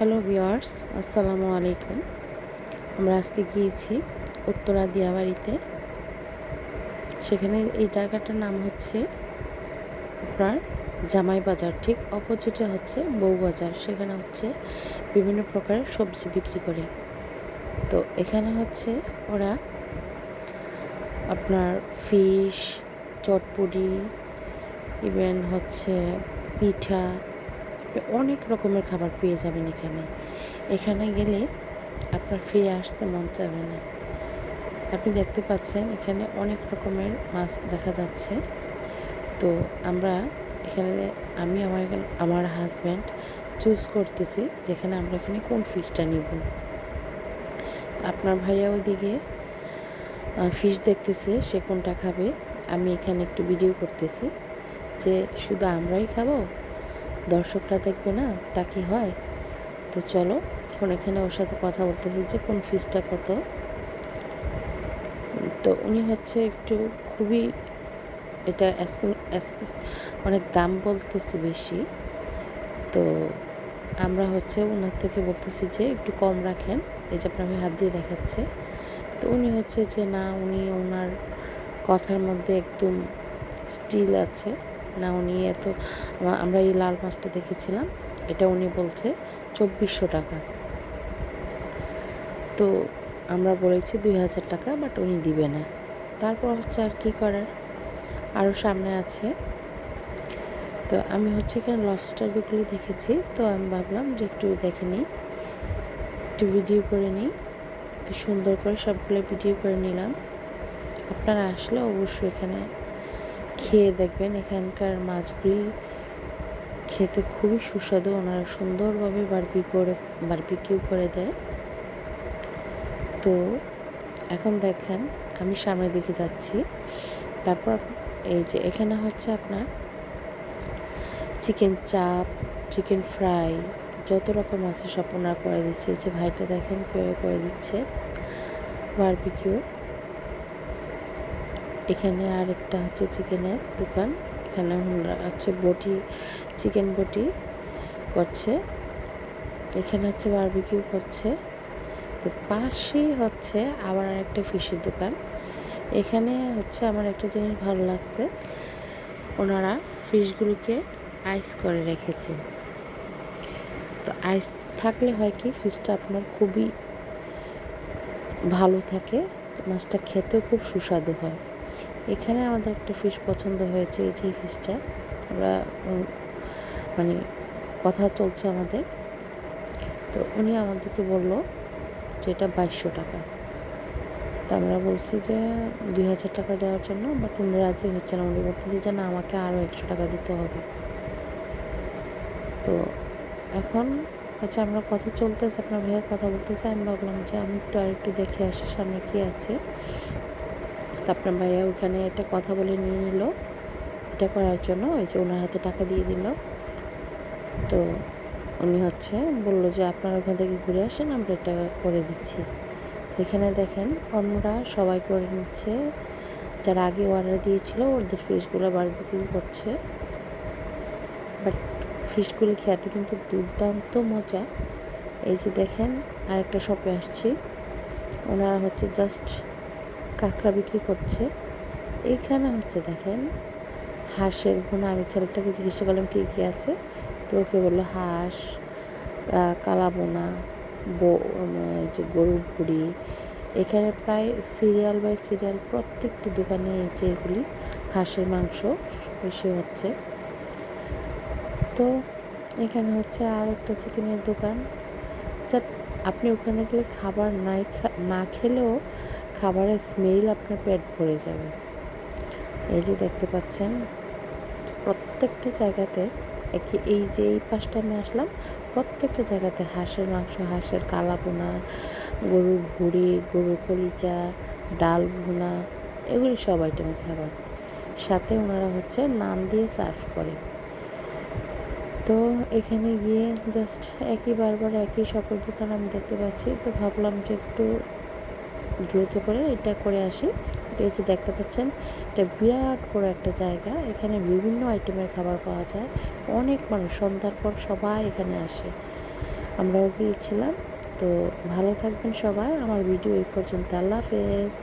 Hello viewers, আসসালামু আলাইকুম। আমরা আজকে গিয়েছি উত্তরা দিয়াবাড়িতে। সেখানে এই জায়গাটার নাম হচ্ছে আপনার জামাই বাজার, ঠিক অপোজিটে হচ্ছে বউ বাজার। সেখানে হচ্ছে বিভিন্ন প্রকারের সবজি বিক্রি করে। তো এখানে হচ্ছে ওরা আপনার ফিশ, চটপটি, ইভেন হচ্ছে পিঠা, অনেক রকমের খাবার পেয়ে যাবেন এখানে। এখানে গেলে আপনার ফিরে আসতে মন চাবে না। আপনি দেখতে পাচ্ছেন এখানে অনেক রকমের মাছ দেখা যাচ্ছে। তো আমরা এখানে আমি আমার হাজব্যান্ড চুজ করতেছি যেখানে আমরা এখানে কোন ফিশটা নিব। আপনার ভাইয়া ওইদিকে ফিশ দেখতেছে সে কোনটা খাবে। আমি এখানে একটু ভিডিও করতেছি যে শুধু আমরাই খাবো, দর্শকরা দেখবে না, তা কি হয়? তো চলো এখন এখানে ওর সাথে কথা বলতেছি যে কোন ফিশটা কত। তো উনি হচ্ছে একটু খুবই এটা অনেক দাম বলতেছি বেশি। তো আমরা হচ্ছে ওনার থেকে বলতেছি যে একটু কম রাখেন। এই যে আপনার হাত দিয়ে দেখাচ্ছে। তো উনি হচ্ছে যে না, উনি ওনার কথার মধ্যে একদম স্টিল আছে না। উনি আমরা এই লাল মাছটা দেখেছিলাম, এটা উনি বলছে 2400 টাকা। তো আমরা বলেছি 2000 টাকা, বাট উনি দিবে না। তারপর হচ্ছে আর কি করার, আরও সামনে আছে। তো আমি হচ্ছে এখানে লবস্টারগুলো দেখেছি। তো আমি ভাবলাম যে একটু দেখে নিই, একটু ভিডিও করে নিই। তো সুন্দর করে সবগুলো ভিডিও করে নিলাম। আপনারা আসলে অবশ্যই এখানে খেয়ে দেখবেন। এখানকার মাছগুলি খেতে খুবই সুস্বাদু। ওনারা সুন্দরভাবে বারবিকিউ করে দেয়। তো এখন দেখেন আমি সামনের দিকে যাচ্ছি। তারপর এই যে এখানে হচ্ছে আপনার চিকেন চাপ, চিকেন ফ্রাই, যত রকম আছে সব ওনার করে দিচ্ছে। এই যে ভাইটা দেখেন কীভাবে করে দিচ্ছে বারবিকিউ। এখানে আর একটা হচ্ছে চিকেনের দোকান। এখানে হচ্ছে চিকেন বটি করছে। এখানে হচ্ছে বারবিকিউ করছে। তো পাশেই হচ্ছে আবার আরেকটা ফিশের দোকান। এখানে হচ্ছে আমার একটা জিনিস ভালো লাগছে, ওনারা ফিশগুলোকে আইস করে রেখেছে। তো আইস থাকলে হয় কি, ফিশটা আপনার খুবই ভালো থাকে, মাছটা খেতেও খুব সুস্বাদু হয়। এখানে আমাদের একটা ফিশ পছন্দ হয়েছে, এই যে ফিশটা আমরা মানে কথা চলছে আমাদের। তো উনি আমাদেরকে বললো যে এটা 2200 টাকা। তো আমরা বলছি যে 2000 টাকা দেওয়ার জন্য, বাট উনি রাজি হচ্ছে না। উনি বলতেছে যে না, আমাকে আরও 100 টাকা দিতে হবে। তো এখন হচ্ছে আমরা কথা চলতেছে, আপনার ভাইয়া কথা বলতেছে। আমি ভাবলাম যে আমি আরেকটু দেখে আসি সামনে কী আছে। তো আপনার ভাইয়া ওইখানে একটা কথা বলে নিয়ে নিল এটা করার জন্য। ওই যে ওনার হাতে টাকা দিয়ে দিল। তো উনি হচ্ছে বললো যে আপনারা ওখান থেকে ঘুরে আসেন, আমরা এটা করে দিচ্ছি। এখানে দেখেন অন্যরা সবাই করে নিচ্ছে, যারা আগে অর্ডার দিয়েছিল ওদের ফিশগুলো বারবিকিউ করছে। বাট ফিশগুলি খেতে কিন্তু দুর্দান্ত মজা। এই যে দেখেন আরেকটা শপে আসছি, ওনারা হচ্ছে জাস্ট কাঁকড়া বিক্রি করছে। এইখানে হচ্ছে দেখেন হাঁসের ভুনা। আমি ছেলেটাকে জিজ্ঞেস করলাম কী কী আছে, তো ওকে বললো হাঁস, কালাবোনা, যে গরুর ভুড়ি। এখানে প্রায় সিরিয়াল বাই সিরিয়াল প্রত্যেকটি দোকানে যে এগুলি হাঁসের মাংস বেশি হচ্ছে। তো এখানে হচ্ছে আর একটা চিকেনের দোকান। আপনি ওখানে গেলে খাবার না খেলেও খাবারের স্মেল আপনার পেট ভরে যাবে। এই যে দেখতে পাচ্ছেন প্রত্যেকটা জায়গাতে এই যে এই পাশটা আমি আসলাম, প্রত্যেকটা জায়গাতে হাঁসের মাংস, হাঁসের কালাবোনা, গরুর ভুড়ি, গরুর কলিজা, ডাল ভুনা, এগুলি সব আইটেমের খাবার। সাথে ওনারা হচ্ছে নান দিয়ে সার্ভ করে। তো এখানে গিয়ে জাস্ট বারবার একই সকল দোকান আমি দেখতে পাচ্ছি। তো ভাবলাম যে একটু দ্রুত করে এটা করে আসি। এই যে দেখতে পাচ্ছেন এটা বিরাট বড় একটা জায়গা। এখানে বিভিন্ন আইটেমের খাবার পাওয়া যায়। অনেক মানুষ সন্ধ্যার পর সবাই এখানে আসে। আমরাও গিয়েছিলাম। তো ভালো থাকবেন সবাই। আমার ভিডিও এই পর্যন্ত। আল্লাহ হাফেজ।